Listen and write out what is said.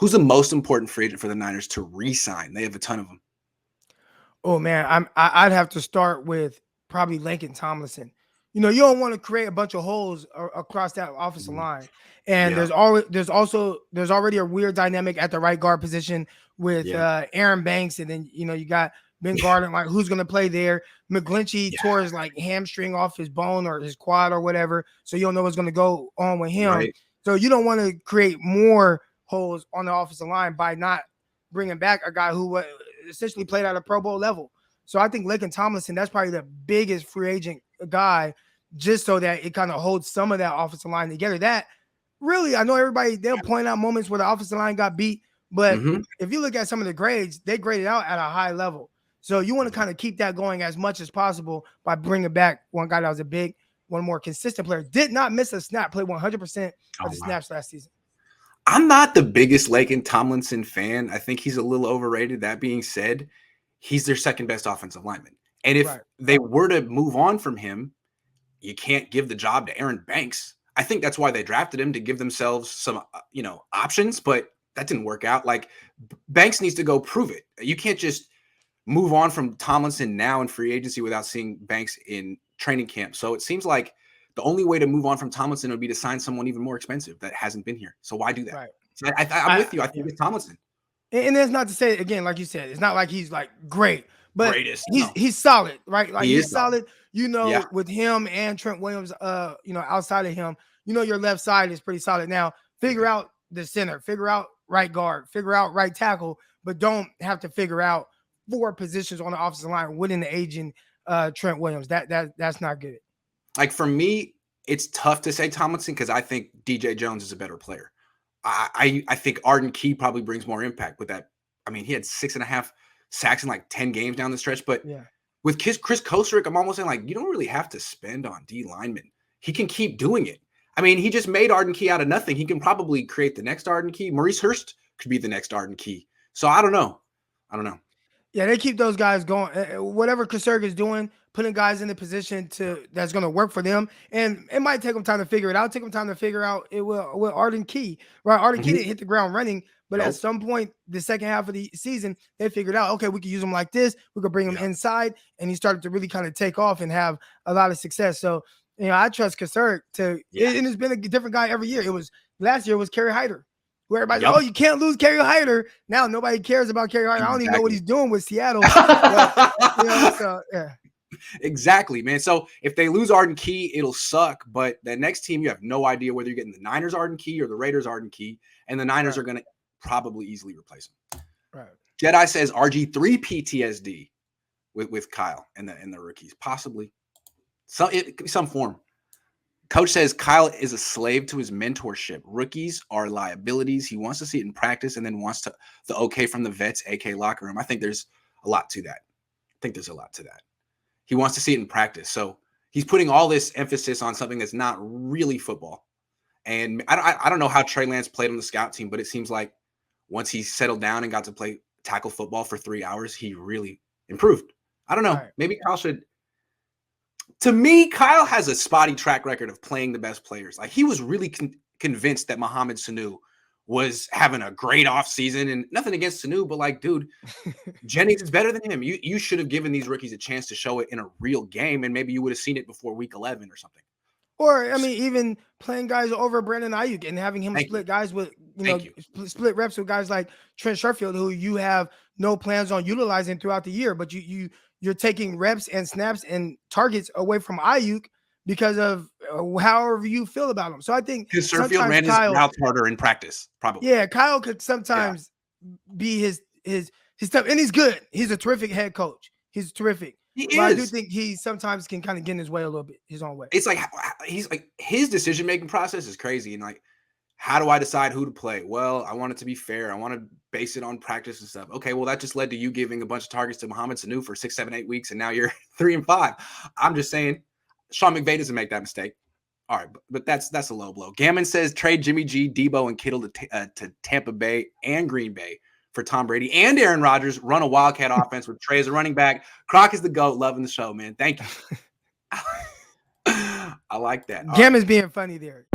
Who's the most important free agent for the Niners to re-sign? They have a ton of them. Oh man, I'd have to start with probably Laken Tomlinson. You don't want to create a bunch of holes across that offensive line. And Yeah. there's already a weird dynamic at the right guard position with Aaron Banks, and then you got Ben Garden. Like, who's going to play there? McGlinchey tore his hamstring off his bone or his quad or whatever, so you don't know what's going to go on with him. Right. So you don't want to create more holes on the offensive line by not bringing back a guy who essentially played at a Pro Bowl level. So I think Laken Tomlinson, that's probably the biggest free agent guy, just so that it kind of holds some of that offensive line together. That really, I know everybody, they'll point out moments where the offensive line got beat, but if you look at some of the grades, they graded out at a high level. So you want to kind of keep that going as much as possible by bringing back one guy that was one more consistent player. Did not miss a snap, played 100% of the snaps last season. I'm not the biggest Laken Tomlinson fan. I think he's a little overrated. That being said, he's their second best offensive lineman. And if they were to move on from him, you can't give the job to Aaron Banks. I think that's why they drafted him, to give themselves some, options, but that didn't work out. Like, Banks needs to go prove it. You can't just move on from Tomlinson now in free agency without seeing Banks in training camp. So it seems like the only way to move on from Tomlinson would be to sign someone even more expensive that hasn't been here. So why do that? Right. So I'm with you. I think it's Tomlinson. And that's not to say, again, like you said, it's not like he's like great, but Greatest, he's solid, right? Like, he's solid. With him and Trent Williams, outside of him, your left side is pretty solid. Now, figure out the center, figure out right guard, figure out right tackle, but don't have to figure out 4 positions on the offensive line within the aging Trent Williams. That's not good. Like, for me, it's tough to say Tomlinson because I think DJ Jones is a better player. I think Arden Key probably brings more impact with that. I mean, he had 6.5 sacks in like 10 games down the stretch, but with Chris Kosterick, I'm almost saying, like, you don't really have to spend on D linemen. He can keep doing it. I mean, he just made Arden Key out of nothing. He can probably create the next Arden Key. Maurice Hurst could be the next Arden Key. So I don't know. Yeah, they keep those guys going. Whatever Kosterick is doing, putting guys in the position that's going to work for them. And it might take them time to figure it out. Take them time to figure out it with Arden Key. Right? Arden Key didn't hit the ground running, but at some point, the second half of the season, they figured out, okay, we could use him like this. We could bring him inside. And he started to really kind of take off and have a lot of success. So, I trust Kosterick and it's been a different guy every year. Last year was Kerry Hyder, where everybody's like, oh, you can't lose Kerry Hyder. Now nobody cares about Kerry Hyder. I don't even know what he's doing with Seattle. But, Exactly, man. So if they lose Arden Key, it'll suck. But the next team, you have no idea whether you're getting the Niners Arden Key or the Raiders Arden Key. And the Niners are going to probably easily replace him. Right. Jedi says RG3 PTSD with Kyle and the rookies. Possibly. It could be some form. Coach says Kyle is a slave to his mentorship. Rookies are liabilities. He wants to see it in practice and then wants the okay from the vets, AK locker room. I think there's a lot to that. He wants to see it in practice. So he's putting all this emphasis on something that's not really football. And I don't know how Trey Lance played on the scout team, but it seems like once he settled down and got to play tackle football for 3 hours, he really improved. I don't know. Right. Maybe Kyle should. To me, Kyle has a spotty track record of playing the best players. Like, he was really convinced that Mohamed Sanu was having a great offseason, and nothing against Sanu, but like, dude, Jennings is better than him. You should have given these rookies a chance to show it in a real game, and maybe you would have seen it before week 11 or something. Or, I mean, even playing guys over Brandon Ayuk and having him split guys with, split reps with guys like Trent Sherfield, who you have no plans on utilizing throughout the year, but you're taking reps and snaps and targets away from Ayuk because of however you feel about him. So I think because Sherfield ran his routes harder in practice, probably. Yeah, Kyle could sometimes be his stuff, and he's good. He's a terrific head coach. He's terrific. But I do think he sometimes can kind of get in his way a little bit, his own way. It's like his decision-making process is crazy. And like, how do I decide who to play? Well, I want it to be fair. I want to base it on practice and stuff. Okay, well, that just led to you giving a bunch of targets to Mohamed Sanu for 6, 7, 8 weeks, and now you're 3-5. I'm just saying, Sean McVay doesn't make that mistake. All right, but that's a low blow. Gammon says trade Jimmy G, Debo, and Kittle to Tampa Bay and Green Bay for Tom Brady and Aaron Rodgers. Run a Wildcat offense with Trey as a running back. Croc is the GOAT. Loving the show, man. Thank you. I like that. Gammon's being funny there.